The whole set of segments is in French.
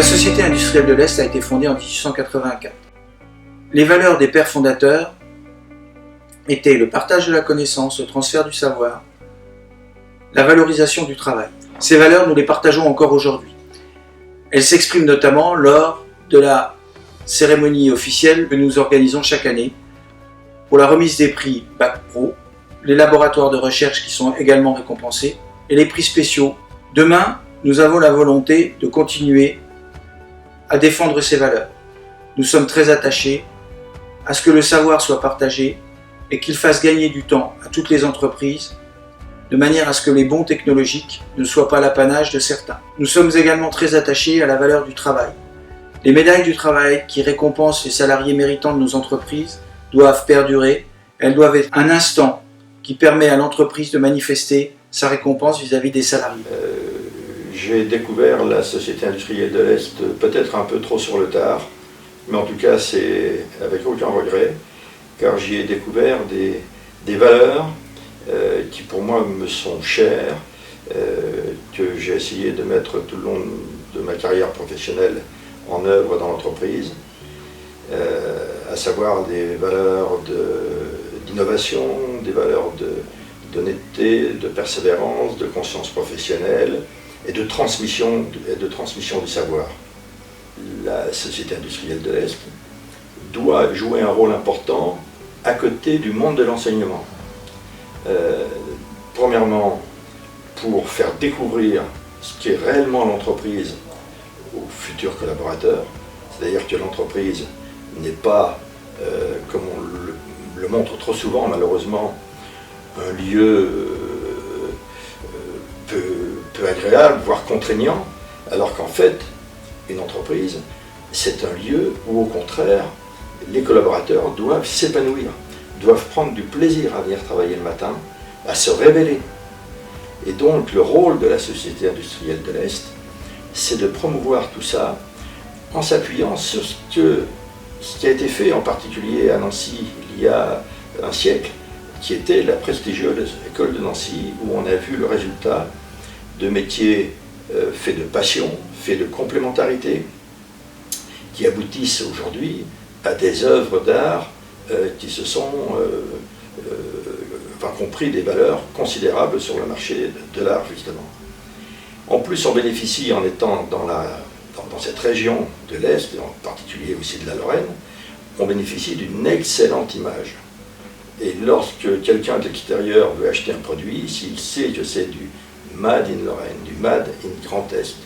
La Société industrielle de l'Est a été fondée en 1884. Les valeurs des pères fondateurs étaient le partage de la connaissance, le transfert du savoir, la valorisation du travail. Ces valeurs, nous les partageons encore aujourd'hui. Elles s'expriment notamment lors de la cérémonie officielle que nous organisons chaque année pour la remise des prix Bac Pro, les laboratoires de recherche qui sont également récompensés et les prix spéciaux. Demain, nous avons la volonté de continuer à défendre ces valeurs. Nous sommes très attachés à ce que le savoir soit partagé et qu'il fasse gagner du temps à toutes les entreprises, de manière à ce que les bons technologiques ne soient pas l'apanage de certains. Nous sommes également très attachés à la valeur du travail. Les médailles du travail qui récompensent les salariés méritants de nos entreprises doivent perdurer. Elles doivent être un instant qui permet à l'entreprise de manifester sa récompense vis-à-vis des salariés. J'ai découvert la Société industrielle de l'Est peut-être un peu trop sur le tard, mais en tout cas c'est avec aucun regret, car j'y ai découvert des valeurs qui pour moi me sont chères, que j'ai essayé de mettre tout le long de ma carrière professionnelle en œuvre dans l'entreprise, à savoir des valeurs d'innovation, des valeurs d'honnêteté, de persévérance, de conscience professionnelle et de transmission du savoir. La Société industrielle de l'Est doit jouer un rôle important à côté du monde de l'enseignement. Premièrement, pour faire découvrir ce qu'est réellement l'entreprise aux futurs collaborateurs, c'est-à-dire que l'entreprise n'est pas, comme on le montre trop souvent malheureusement, un lieu peu agréable, voire contraignant, alors qu'en fait, une entreprise, c'est un lieu où au contraire, les collaborateurs doivent s'épanouir, doivent prendre du plaisir à venir travailler le matin, à se révéler. Et donc le rôle de la Société industrielle de l'Est, c'est de promouvoir tout ça en s'appuyant sur ce qui a été fait en particulier à Nancy il y a un siècle, qui était la prestigieuse école de Nancy, où on a vu le résultat de métiers faits de passion, faits de complémentarité, qui aboutissent aujourd'hui à des œuvres d'art qui se sont compris des valeurs considérables sur le marché de l'art, justement. En plus, on bénéficie, en étant dans cette région de l'Est, et en particulier aussi de la Lorraine, on bénéficie d'une excellente image. Et lorsque quelqu'un de l'extérieur veut acheter un produit, s'il sait que c'est du Made in Lorraine, du Made in Grand Est,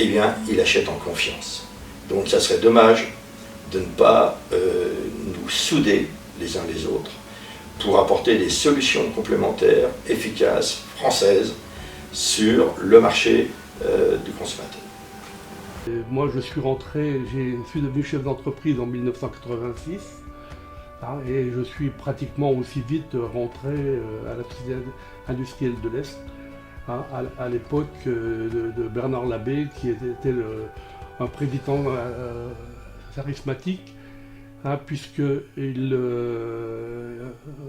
eh bien, il achète en confiance. Donc, ça serait dommage de ne pas nous souder les uns les autres pour apporter des solutions complémentaires, efficaces, françaises, sur le marché du consommateur. Moi, je suis devenu chef d'entreprise en 1986 et je suis pratiquement aussi vite rentré à la Société industrielle de l'Est, à l'époque de Bernard Labbé, qui était un président charismatique, puisqu'il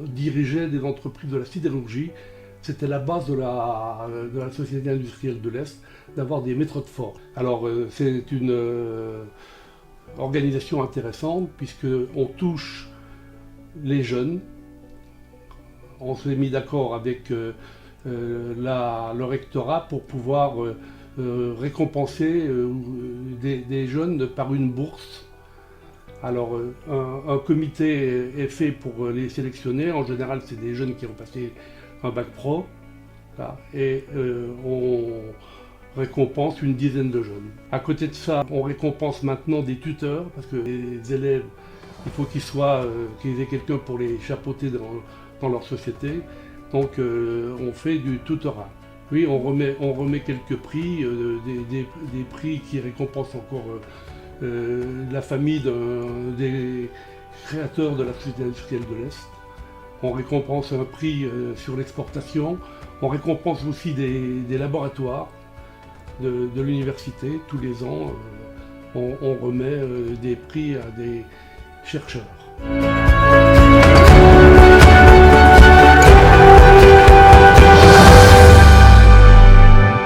dirigeait des entreprises de la sidérurgie. C'était la base de la Société industrielle de l'Est, d'avoir des méthodes fortes. Alors c'est une organisation intéressante, puisqu'on touche les jeunes. On s'est mis d'accord avec le rectorat pour pouvoir récompenser des jeunes par une bourse. Alors un comité est fait pour les sélectionner. En général, c'est des jeunes qui ont passé un bac pro, et on récompense une dizaine de jeunes. À côté de ça, on récompense maintenant des tuteurs, parce que les élèves, il faut qu'ils aient quelqu'un pour les chapeauter dans leur société. Donc on fait du tutorat. Oui, on remet quelques prix, des prix qui récompensent encore la famille des créateurs de la Société industrielle de l'Est. On récompense un prix sur l'exportation. On récompense aussi des laboratoires de l'université. Tous les ans, on remet des prix à des chercheurs.